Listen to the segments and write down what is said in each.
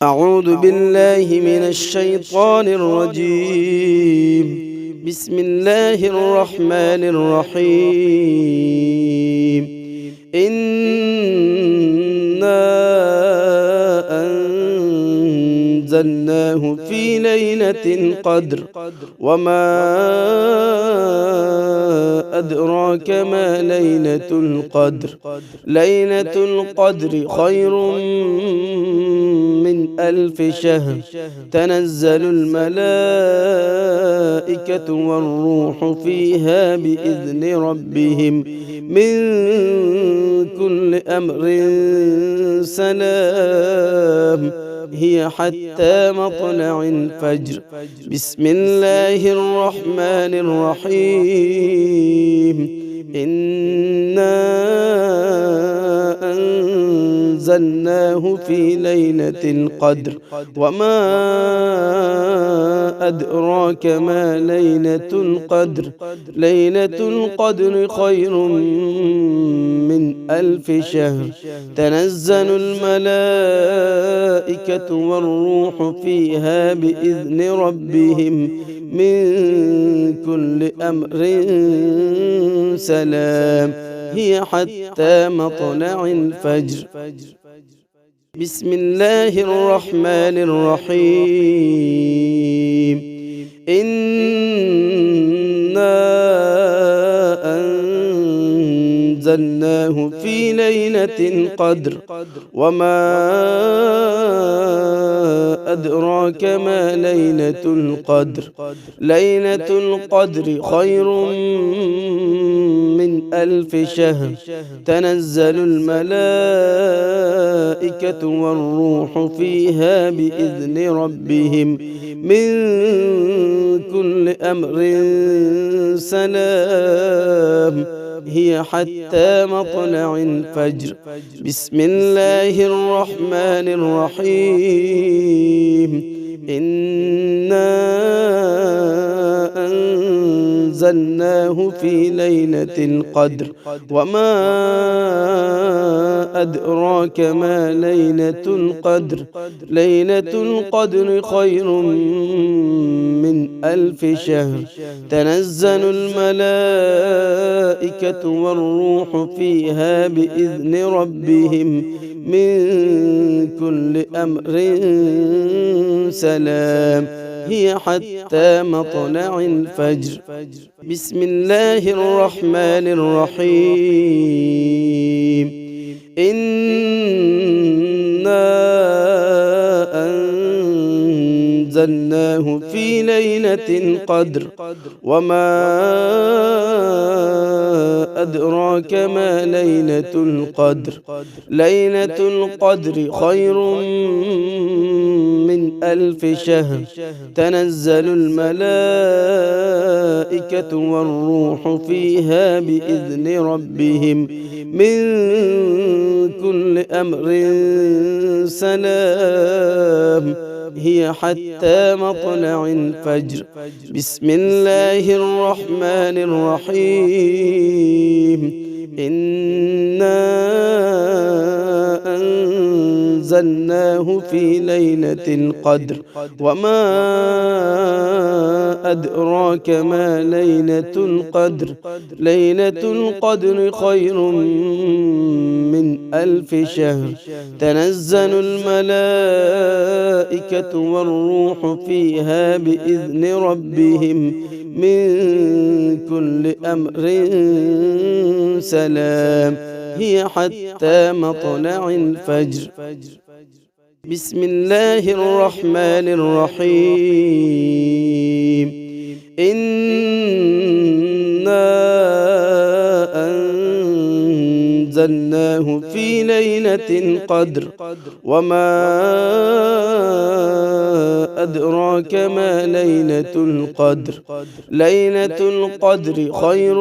أعوذ بالله من الشيطان الرجيم. بسم الله الرحمن الرحيم. إنا أنزلناه في ليلة القدر وما أدراك ما ليلة القدر. ليلة القدر خير من 1000 شهر. تنزل الملائكة والروح فيها بإذن ربهم من كل أمر سلام هي حتى مطلع الفجر. بسم الله الرحمن الرحيم. إنا أنزلناه في ليلة القدر وما أدراك ما ليلة القدر. ليلة القدر خير من 1000 شهر. تنزل الملائكة والروح فيها بإذن ربهم من كل أمر سلام هي حتى مطلع الفجر. بسم الله الرحمن الرحيم. إنا أنزلناه في ليلة القدر وما أدراك ما ليلة القدر. ليلة القدر خير من 1000 شهر. تنزل الملائكة والروح فيها بإذن ربهم من كل أمر سلام هي حتى مطلع الفجر. بسم الله الرحمن الرحيم. إنا أنزلناه في ليلة القدر وما أدراك ما ليلة القدر. ليلة القدر خير من 1000 شهر. تنزل الملائكة والروح فيها بإذن ربهم من كل أمر سلام هي حتى مطلع الفجر. بسم الله الرحمن الرحيم. إنا أنزلناه في ليلة القدر وما أدراك ما ليلة القدر. ليلة القدر خير من 1000 شهر. تنزل الملائكة والروح فيها بإذن ربهم من كل أمر سلام هي حتى مطلع الفجر. بسم الله الرحمن الرحيم. إنا أنزلناه في ليلة القدر وما أدراك ما ليلة القدر. ليلة القدر خير من 1000 شهر. تنزل الملائكة والروح فيها بإذن ربهم من كل أمر سلام هي حتى مطلع الفجر. بسم الله الرحمن الرحيم. إنا أنزلناه في ليلة القدر وما أدراك ما ليلة القدر. ليلة القدر خير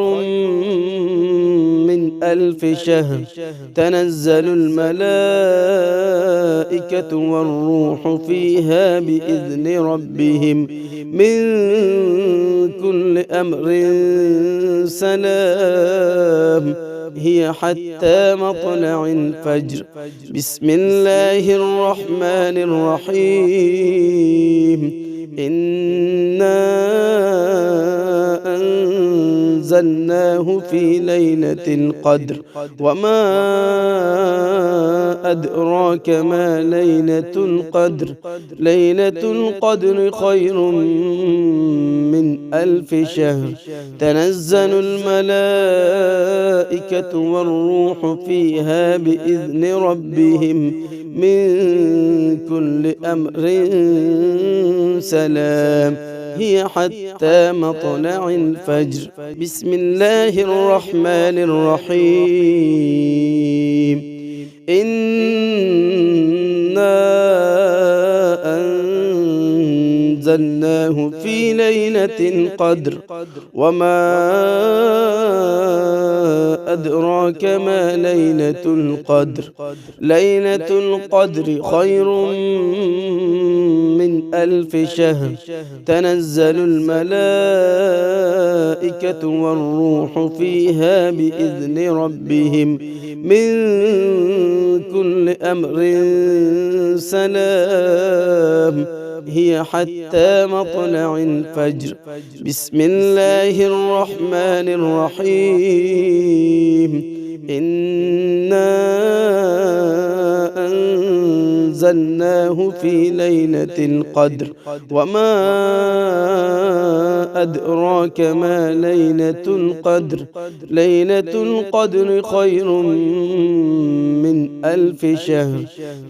من 1000 شهر. تنزل الملائكة والروح فيها بإذن ربهم من كل أمر سلام هي حتى مطلع الفجر. بسم الله الرحمن الرحيم. إنا أنزلناه في ليلة القدر وما أدراك ما ليلة القدر. ليلة القدر خير من 1000 شهر. تنزل الملائكة والروح فيها بإذن ربهم من كل أمر سلام. هي حتى مطلع الفجر. بسم الله الرحمن الرحيم. إنا أنزلناه في ليلة القدر وما أدراك ما ليلة القدر. ليلة القدر خير من 1000 شهر. تنزل الملائكة والروح فيها بإذن ربهم من كل أمر سلام. هي حتى مطلع الفجر. بسم الله الرحمن الرحيم. إنا أنزلناه في ليلة القدر وما أدراك ما ليلة القدر. ليلة القدر خير من 1000 شهر.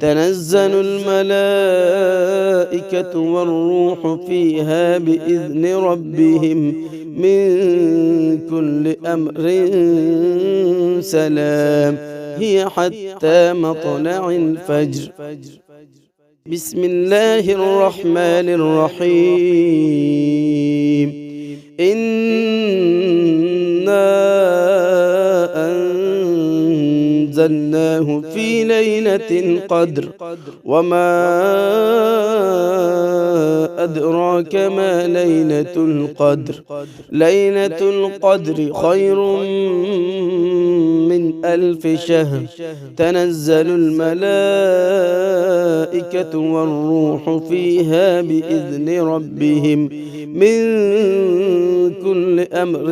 تنزل الملائكة والروح فيها بإذن ربهم من كل أمر سلام. هي حتى مطلع الفجر. بسم الله الرحمن الرحيم. إنا أنزلناه في ليلة القدر وما أدراك ما ليلة القدر. ليلة القدر خير من 1000 شهر. تنزل الملائكة والروح فيها بإذن ربهم من كل أمر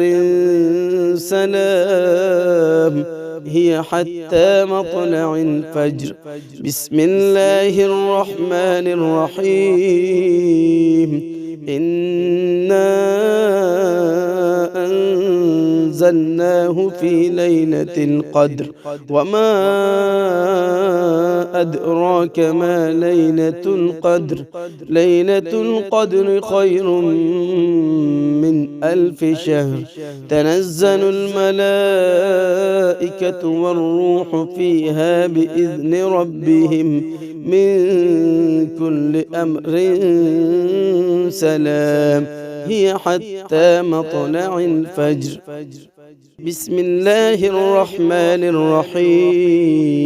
سلام. هي حتى مطلع الفجر. بسم الله الرحمن الرحيم. إنا أنزلناه في ليلة القدر وما أدراك ما ليلة القدر. ليلة القدر خير من 1000 شهر. تنزل الملائكة والروح فيها بإذن ربهم من كل أمر سلام. هي حتى مطلع الفجر. بسم الله الرحمن الرحيم.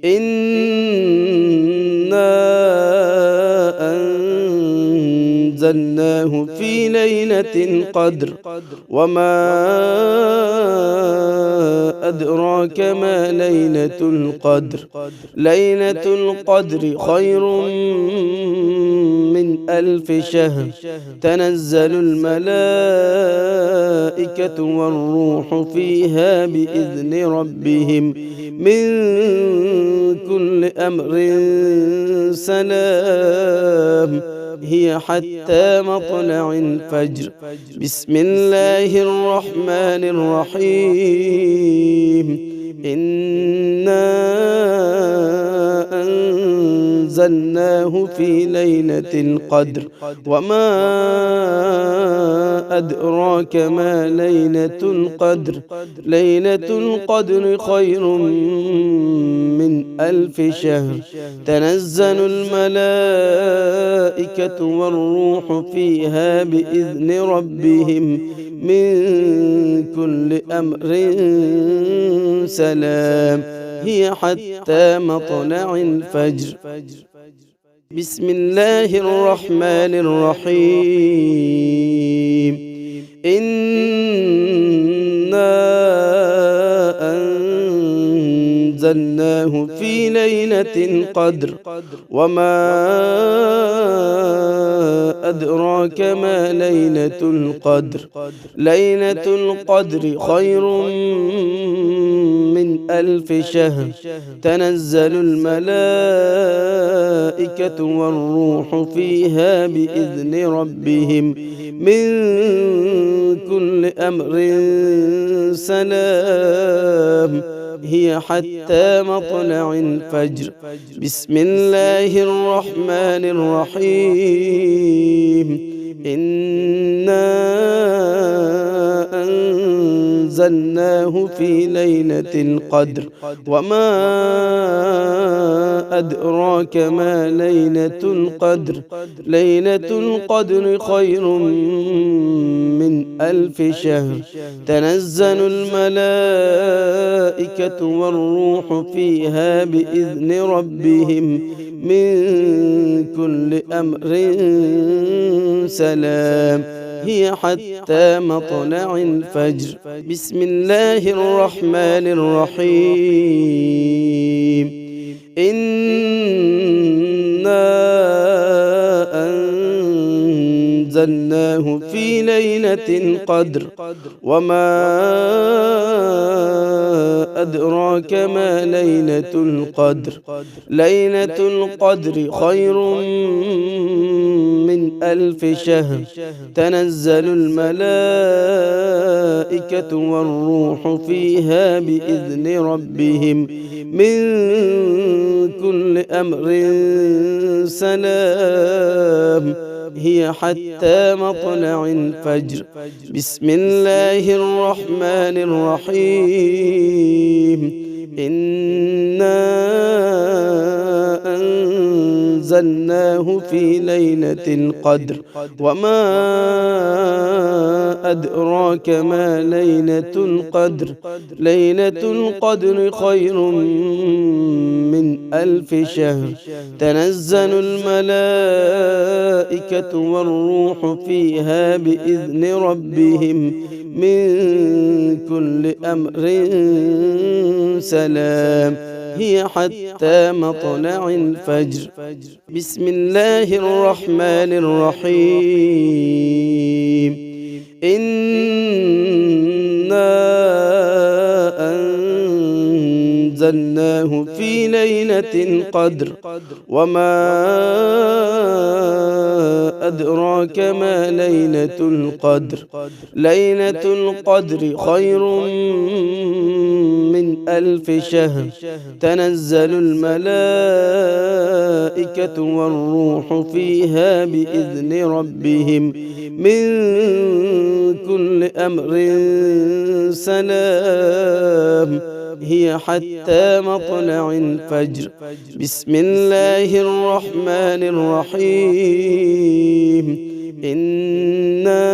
إنا أنزلناه في ليلة القدر وما أدراك ما ليلة القدر. ليلة القدر خير من 1000 شهر. تنزل الملائكة والروح فيها بإذن ربهم من كل أمر سلام. هي حتى مطلع الفجر. بسم الله الرحمن الرحيم. إنا أنزلناه في ليلة القدر وما أدراك ما ليلة القدر. ليلة القدر خير من 1000 شهر. تنزل الملائكة والروح فيها بإذن ربهم من كل أمر سلام. هي حتى مطلع الفجر. بسم الله الرحمن الرحيم. إنا أنزلناه في ليلة قدر وما أدراك ما ليلة القدر ليلة القدر خير من 1000 شهر تنزل الملائكة والروح فيها بإذن ربهم من كل أمر سلام هي حتى مطلع الفجر. بسم الله الرحمن الرحيم. إنا أنزلناه في ليلة القدر وما أدراك ما ليلة القدر ليلة القدر خير من 1000 شهر تنزل الملائكة والروح فيها بإذن ربهم من كل أمر سلام هي حتى مطلع الفجر. بسم الله الرحمن الرحيم. إنا أنزلناه في ليلة قدر وما أدراك ما ليلة القدر ليلة القدر خير من 1000 شهر تنزل الملائكة والروح فيها بإذن ربهم من كل أمر سلام هي حتى مطلع الفجر. بسم الله الرحمن الرحيم. إنا أنزلناه في ليلة القدر وما أدراك ما ليلة القدر ليلة القدر خير من 1000 شهر تنزل الملائكة والروح فيها بإذن ربهم من كل أمر سلام هي حتى مطلع الفجر. بسم الله الرحمن الرحيم. إنا أنزلناه في ليلة قدر وما أدراك ما ليلة القدر ليلة القدر خير من 1000 شهر تنزل الملائكة والروح فيها بإذن ربهم من كل أمر سلام هي حتى مطلع الفجر. بسم الله الرحمن الرحيم. إنا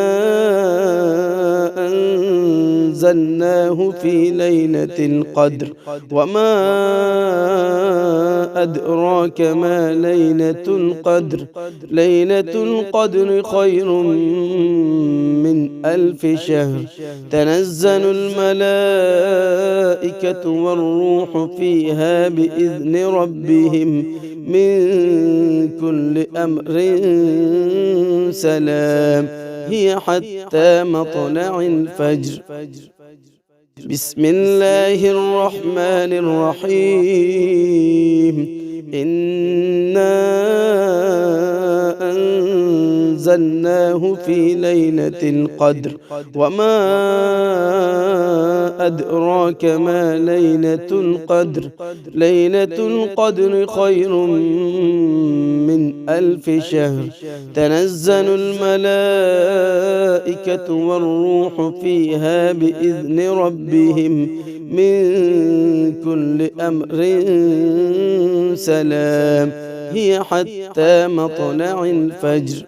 أنزلناه في ليلة القدر وما أدراك ما ليلة القدر ليلة القدر خير من 1000 شهر تنزل الملائكة والروح فيها بإذن ربهم من كل أمر سلام هي حتى مطلع الفجر. بسم الله الرحمن الرحيم. إنا أنزلناه في ليلة القدر وما أدراك ما ليلة القدر ليلة القدر خير من 1000 شهر تنزل الملائكة والروح فيها بإذن ربهم من كل أمر سلام هي حتى مطلع الفجر.